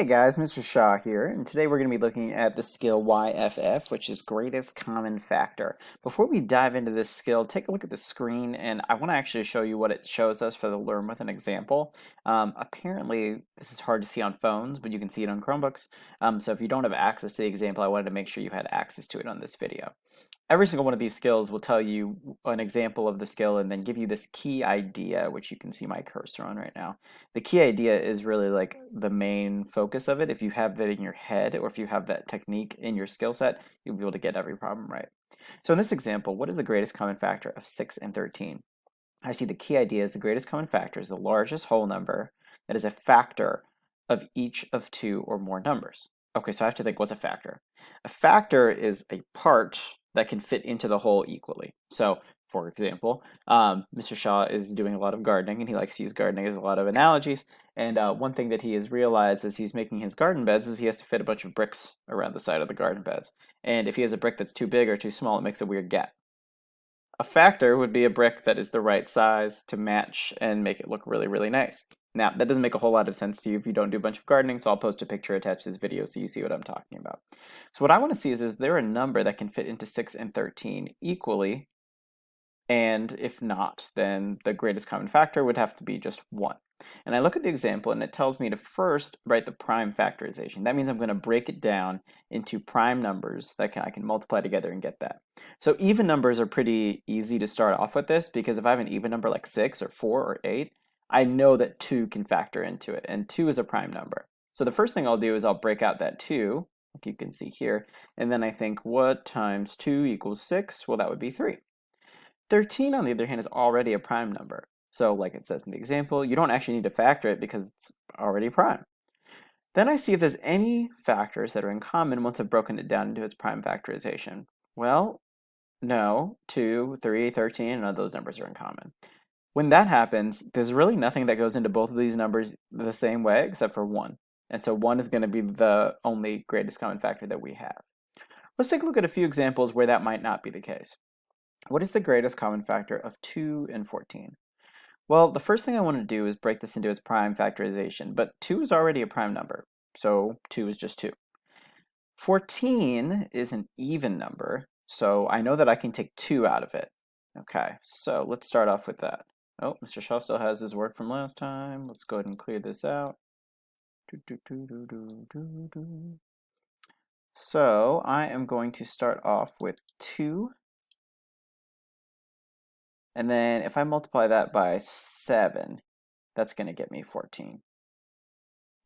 Hey guys, Mr. Shaw here, and today we're going to be looking at the skill YFF, which is greatest common factor. Before we dive into this skill, take a look at the screen, and I want to actually show you what it shows us for the learn with an example. Apparently, this is hard to see on phones, but you can see it on Chromebooks. So if you don't have access to the example, I wanted to make sure you had access to it on this video. Every single one of these skills will tell you an example of the skill and then give you this key idea, which you can see my cursor on right now. The key idea is really like the main focus of it. If you have that in your head or if you have that technique in your skill set, you'll be able to get every problem right. So in this example, what is the greatest common factor of 6 and 13? I see the key idea is the greatest common factor is the largest whole number that is a factor of each of two or more numbers. Okay, so I have to think, what's a factor? A factor is a part that can fit into the whole equally. So, for example, Mr. Shaw is doing a lot of gardening, and he likes to use gardening as a lot of analogies. And one thing that he has realized as he's making his garden beds is he has to fit a bunch of bricks around the side of the garden beds. And if he has a brick that's too big or too small, it makes a weird gap. A factor would be a brick that is the right size to match and make it look really, really nice. Now, that doesn't make a whole lot of sense to you if you don't do a bunch of gardening, so I'll post a picture attached to this video so you see what I'm talking about. So what I want to see is there a number that can fit into 6 and 13 equally? And if not, then the greatest common factor would have to be just 1. And I look at the example and it tells me to first write the prime factorization. That means I'm going to break it down into prime numbers that I can multiply together and get that. So even numbers are pretty easy to start off with this because if I have an even number like 6 or 4 or 8, I know that 2 can factor into it, and 2 is a prime number. So the first thing I'll do is I'll break out that 2, like you can see here, and then I think what times 2 equals 6? Well, that would be 3. 13, on the other hand, is already a prime number. So like it says in the example, you don't actually need to factor it because it's already prime. Then I see if there's any factors that are in common once I've broken it down into its prime factorization. Well, no, 2, 3, 13, none of those numbers are in common. When that happens, there's really nothing that goes into both of these numbers the same way except for 1. And so 1 is going to be the only greatest common factor that we have. Let's take a look at a few examples where that might not be the case. What is the greatest common factor of 2 and 14? Well, the first thing I want to do is break this into its prime factorization, but 2 is already a prime number, so 2 is just 2. 14 is an even number, so I know that I can take 2 out of it. Okay, so let's start off with that. Oh, Mr. Shaw still has his work from last time. Let's go ahead and clear this out. So I am going to start off with 2. And then if I multiply that by 7, that's going to get me 14.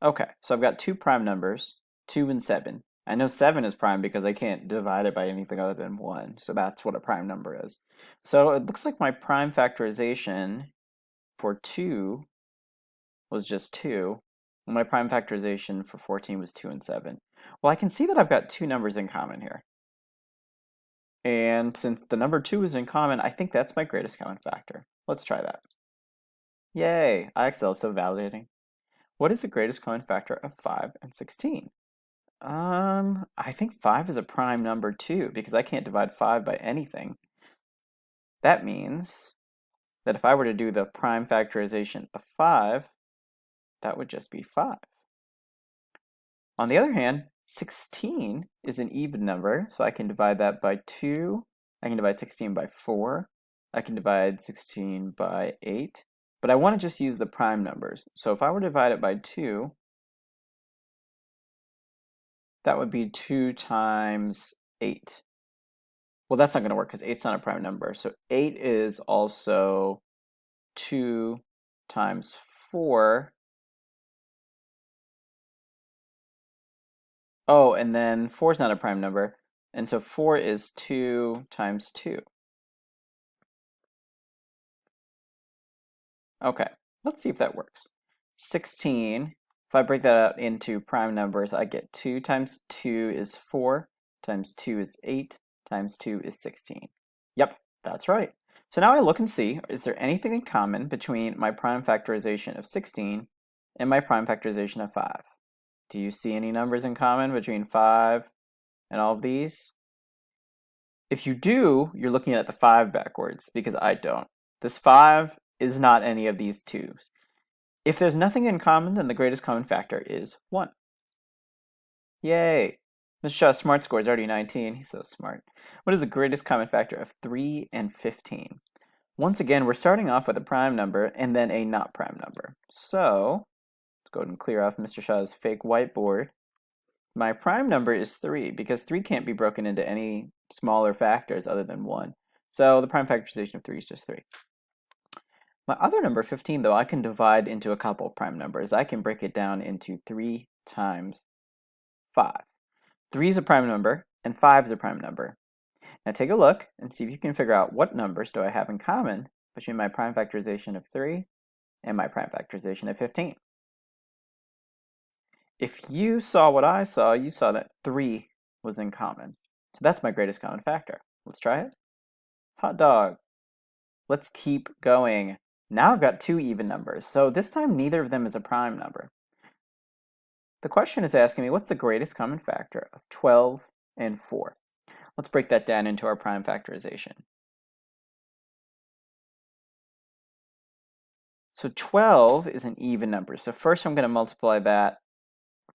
Okay, so I've got 2 prime numbers, 2 and 7. I know 7 is prime because I can't divide it by anything other than 1, so that's what a prime number is. So it looks like my prime factorization for 2 was just 2, and my prime factorization for 14 was 2 and 7. Well, I can see that I've got 2 numbers in common here. And since the number 2 is in common, I think that's my greatest common factor. Let's try that. Yay! IXL is so validating. What is the greatest common factor of 5 and 16? I think 5 is a prime number too, because I can't divide 5 by anything. That means that if I were to do the prime factorization of 5, that would just be 5. On the other hand, 16 is an even number, so I can divide that by 2. I can divide 16 by 4. I can divide 16 by 8. But I want to just use the prime numbers. So if I were to divide it by 2, that would be 2 times 8. Well, that's not going to work because 8's not a prime number. So 8 is also 2 times 4. Oh, and then 4 is not a prime number. And so 4 is 2 times 2. Okay, let's see if that works. 16, if I break that out into prime numbers, I get 2 times 2 is 4, times 2 is 8, times 2 is 16. Yep, that's right. So now I look and see, is there anything in common between my prime factorization of 16 and my prime factorization of 5? Do you see any numbers in common between 5 and all of these? If you do, you're looking at the 5 backwards, because I don't. This 5 is not any of these 2's. If there's nothing in common, then the greatest common factor is 1. Yay! Mr. Shaw's smart score is already 19. He's so smart. What is the greatest common factor of 3 and 15? Once again, we're starting off with a prime number and then a not prime number. So, let's go ahead and clear off Mr. Shaw's fake whiteboard. My prime number is 3 because 3 can't be broken into any smaller factors other than 1. So the prime factorization of 3 is just 3. My other number, 15, though, I can divide into a couple of prime numbers. I can break it down into 3 times 5. 3 is a prime number, and 5 is a prime number. Now take a look and see if you can figure out what numbers do I have in common between my prime factorization of 3 and my prime factorization of 15. If you saw what I saw, you saw that 3 was in common. So that's my greatest common factor. Let's try it. Hot dog. Let's keep going. Now I've got 2 even numbers, so this time neither of them is a prime number. The question is asking me, what's the greatest common factor of 12 and 4? Let's break that down into our prime factorization. So 12 is an even number. So first I'm going to multiply that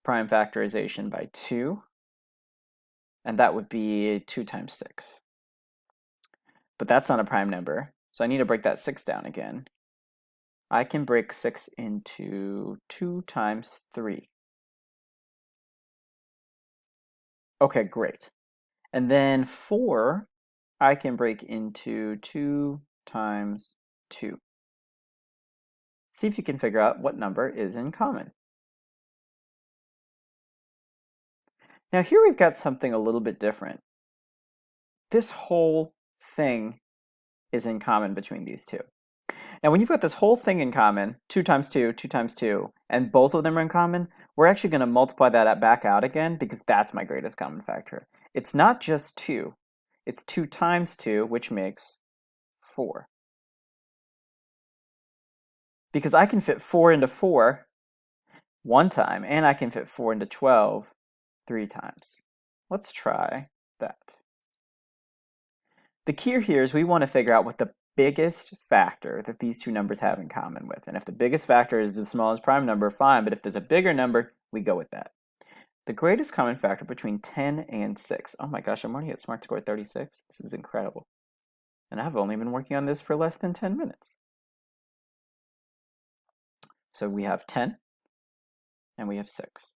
prime factorization by 2, and that would be 2 times 6. But that's not a prime number, so I need to break that 6 down again. I can break 6 into 2 times 3. Okay, great. And then 4, I can break into 2 times 2. See if you can figure out what number is in common. Now here we've got something a little bit different. This whole thing is in common between these two. Now when you've got this whole thing in common, 2 times 2, 2 times 2, and both of them are in common, we're actually going to multiply that back out again because that's my greatest common factor. It's not just 2, it's 2 times 2, which makes 4. Because I can fit 4 into 4 one time, and I can fit 4 into 12 3 times. Let's try that. The key here is we want to figure out what the biggest factor that these two numbers have in common with. And if the biggest factor is the smallest prime number, fine, but if there's a bigger number, we go with that. The greatest common factor between 10 and 6. Oh my gosh, I'm already at smart score 36. This is incredible. And I've only been working on this for less than 10 minutes. So we have 10 and we have 6.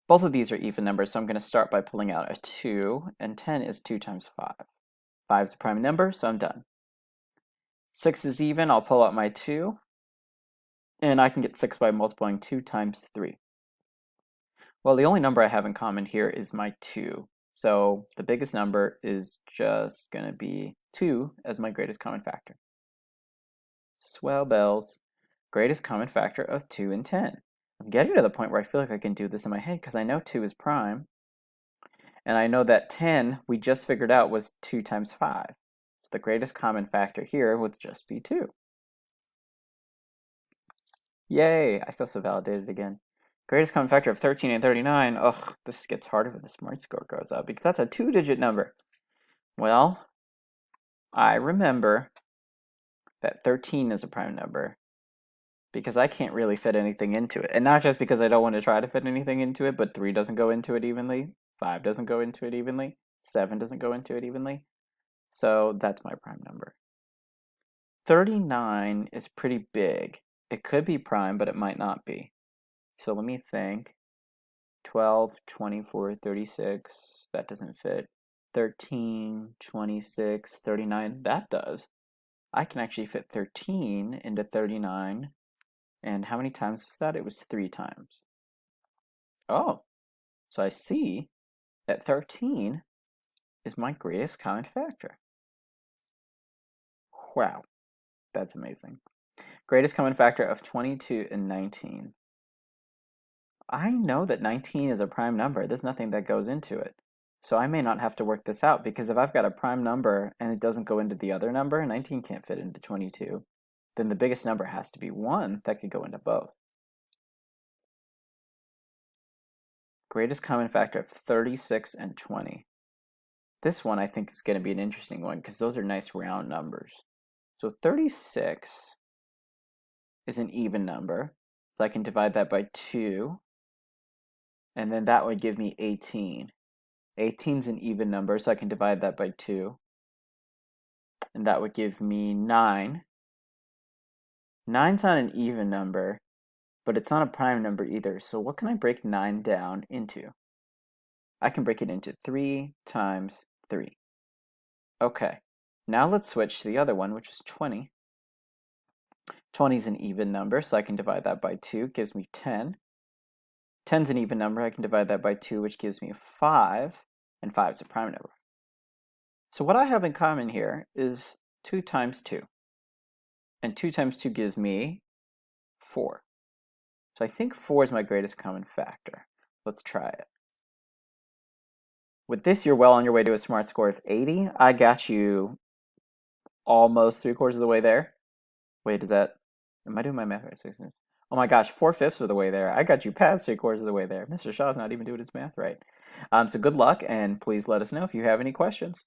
Both of these are even numbers, so I'm going to start by pulling out a 2, and 10 is 2 times 5. 5 is a prime number, so I'm done. 6 is even, I'll pull out my 2, and I can get 6 by multiplying 2 times 3. Well, the only number I have in common here is my 2, so the biggest number is just going to be 2 as my greatest common factor. Swell bells. Greatest common factor of 2 and 10. I'm getting to the point where I feel like I can do this in my head because I know 2 is prime, and I know that 10 we just figured out was 2 times 5. So the greatest common factor here would just be 2. Yay! I feel so validated again. Greatest common factor of 13 and 39. Ugh, this gets harder when the smart score goes up because that's a 2-digit number. Well, I remember that 13 is a prime number because I can't really fit anything into it. And not just because I don't want to try to fit anything into it, but 3 doesn't go into it evenly, 5 doesn't go into it evenly, 7 doesn't go into it evenly. So that's my prime number. 39 is pretty big. It could be prime, but it might not be. So let me think. 12, 24, 36, that doesn't fit. 13, 26, 39, that does. I can actually fit 13 into 39. And how many times was that? It was 3 times. Oh, so I see that 13 is my greatest common factor. Wow, that's amazing. Greatest common factor of 22 and 19. I know that 19 is a prime number. There's nothing that goes into it. So I may not have to work this out because if I've got a prime number and it doesn't go into the other number, 19 can't fit into 22, then the biggest number has to be 1 that could go into both. Greatest common factor of 36 and 20. This one I think is going to be an interesting one because those are nice round numbers. So 36 is an even number, so I can divide that by 2, and then that would give me 18. 18 is an even number, so I can divide that by 2, and that would give me 9. 9's not an even number, but it's not a prime number either, so what can I break 9 down into? I can break it into 3 times 3. Okay, now let's switch to the other one, which is 20. 20 is an even number, so I can divide that by 2, gives me 10. 10 is an even number, I can divide that by 2, which gives me 5, and 5 is a prime number. So what I have in common here is 2 times 2, and 2 times 2 gives me 4. So I think 4 is my greatest common factor. Let's try it. With this, you're well on your way to a smart score of 80. I got you almost 3/4 of the way there. Wait, am I doing my math right? Oh my gosh, 4/5 of the way there. I got you past 3/4 of the way there. Mr. Shaw's not even doing his math right. So good luck, and please let us know if you have any questions.